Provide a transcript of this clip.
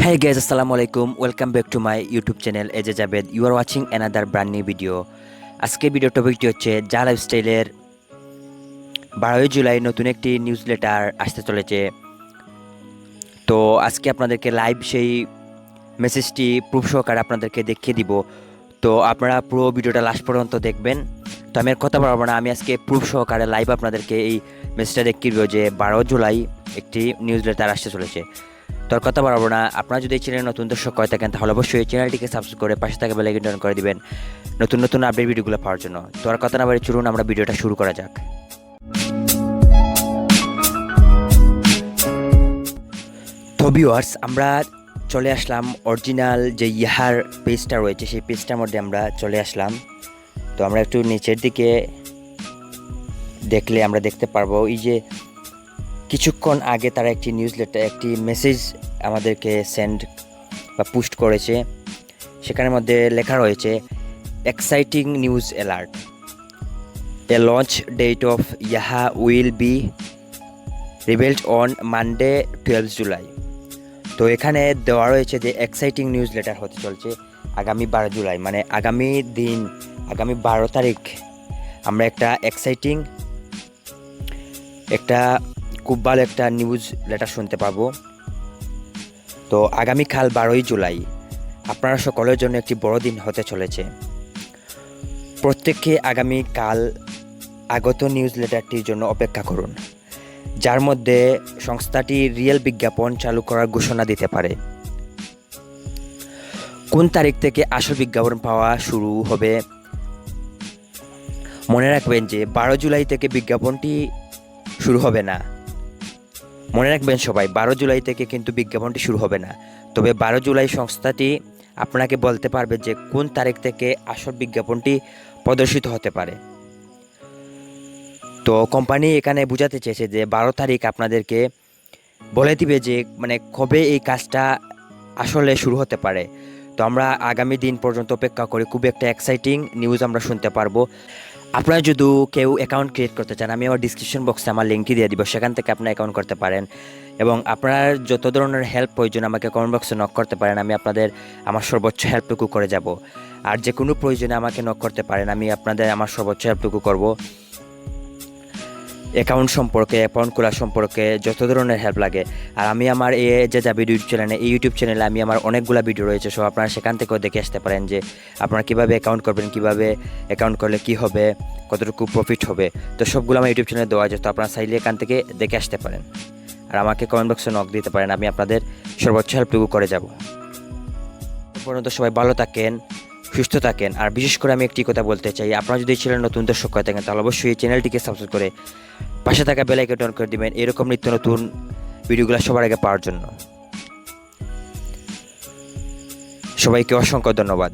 Hey guys, Assalamualaikum. Welcome back to my YouTube channel AJ Javed. You are watching another brand new video. আজকে video টপিকটি হচ্ছে জা লাইফস্টাইলের 12 জুলাই নতুন একটি news letter আসতে চলেছে। তো আজকে আপনাদেরকে লাইভ সেই মেসেজটি প্রুফ সহকারে আপনাদেরকে দেখিয়ে দিব। তো আপনারা পুরো ভিডিওটা লাস্ট পর্যন্ত দেখবেন। তো আমি আর কথা বলবো না, আমি আজকে প্রুফ সহকারে লাইভ আপনাদেরকে এই মেসেজটা দেখিয়ে দিব যে 12 জুলাই একটি নিউজ লেটার আসতে চলেছে। তো আর কথা বলবো না, আপনারা যদি এই চ্যানেলে নতুন দর্শক হয়ে থাকেন তাহলে অবশ্যই এই চ্যানেলটিকে সাবস্ক্রাইব করে পাশে থাকা বেল আইকনটি অন করে দিবেন নতুন নতুন আপডেট ভিডিওগুলো পাওয়ার জন্য। তো আর কথা না বলে চলুন আমরা ভিডিওটা শুরু করা যাক। তো ভিউয়ার্স, আমরা চলে আসলাম অরিজিনাল যে ইহার পেজটা রয়েছে সেই পেজটার মধ্যে আমরা চলে আসলাম। তো আমরা একটু নিচের দিকে দেখলে আমরা দেখতে পারবো এই যে কিছুক্ষণ আগে তারা একটি নিউজ লেটার একটি মেসেজ আমাদেরকে সেন্ড বা পোস্ট করেছে। সেখানের মধ্যে লেখা রয়েছে exciting news alert, a launch date of Yaha will be revealed on Monday 12 July. তো এখানে দেওয়া রয়েছে যে এক্সাইটিং নিউজ লেটার হতে চলছে আগামী 12 জুলাই, মানে আগামী দিন আগামী 12 তারিখ আমরা একটা এক্সাইটিং একটা খুব ভালো একটা নিউজ লেটার শুনতে পাবো। তো আগামীকাল 12ই জুলাই আপনারা সকলের জন্য একটি বড় দিন হতে চলেছে। প্রত্যেককে আগামীকাল আগত নিউজ লেটারটির জন্য অপেক্ষা করুন, যার মধ্যে সংস্থাটি রিয়েল বিজ্ঞাপন চালু করার ঘোষণা দিতে পারে। কোন তারিখ থেকে আসল বিজ্ঞাপন পাওয়া শুরু হবে? মনে রাখবেন যে 12 জুলাই থেকে বিজ্ঞাপনটি শুরু হবে না। মনে রাখবেন সবাই, 12 জুলাই থেকে কিন্তু বিজ্ঞাপনটি শুরু হবে না। তবে 12 জুলাই সংস্থাটি আপনাকে বলতে পারবে যে কোন তারিখ থেকে আসল বিজ্ঞাপনটি প্রদর্শিত হতে পারে। তো কোম্পানি এখানে বোঝাতে চেয়েছে যে 12 তারিখ আপনাদেরকে বলে দিবে যে মানে কবে এই কাজটা আসলে শুরু হতে পারে। তো আমরা আগামী দিন পর্যন্ত অপেক্ষা করি, খুব একটা এক্সাইটিং নিউজ আমরা শুনতে পারবো। আপনারা যদি কেউ অ্যাকাউন্ট ক্রিয়েট করতে চান, আমি আমার ডিসক্রিপশন বক্সে আমার লিঙ্কটি দিয়ে দিব, সেখান থেকে আপনারা অ্যাকাউন্ট করতে পারেন। এবং আপনার যত ধরনের হেল্প প্রয়োজন আমাকে কমেন্ট বক্সে নক করতে পারেন, আমি আপনাদের আমার সর্বোচ্চ হেল্পটুকু করে যাব। আর যে কোনো প্রয়োজনে আমাকে নক করতে পারেন, আমি আপনাদের আমার সর্বোচ্চ হেল্পটুকু করব। অ্যাকাউন্ট সম্পর্কে, অ্যাকাউন্ট খোলা সম্পর্কে যত ধরনের হেল্প লাগে। আর আমি আমার যে যা ভিডিও চ্যানেলে এই ইউটিউব চ্যানেলে আমি আমার অনেকগুলো ভিডিও রয়েছে, সো আপনারা সেখান থেকেও দেখে আসতে পারেন যে আপনারা কীভাবে অ্যাকাউন্ট করবেন, কীভাবে অ্যাকাউন্ট করলে কী হবে, কতটুকু প্রফিট হবে। তো সবগুলো আমার ইউটিউব চ্যানেলে দেওয়া আছে, তো আপনারা চাইলে এখান থেকে দেখে আসতে পারেন। আর আমাকে কমেন্ট বক্সে নক দিতে পারেন, আমি আপনাদের সর্বোচ্চ হেল্পটুকু করে যাব। পর্যন্ত সবাই ভালো থাকেন, সুস্থ থাকেন। আর বিশেষ করে আমি একটি কথা বলতে চাই, আপনারা যদি এই চ্যানেলে নতুন দর্শক হয়ে থাকেন তাহলে অবশ্যই এই চ্যানেলটিকে সাবস্ক্রাইব করে পাশে থাকা বেল আইকনটি অন করে দিবেন এরকম নিত্য নতুন ভিডিওগুলো সবার আগে পাওয়ার জন্য। সবাইকে অসংখ্য ধন্যবাদ।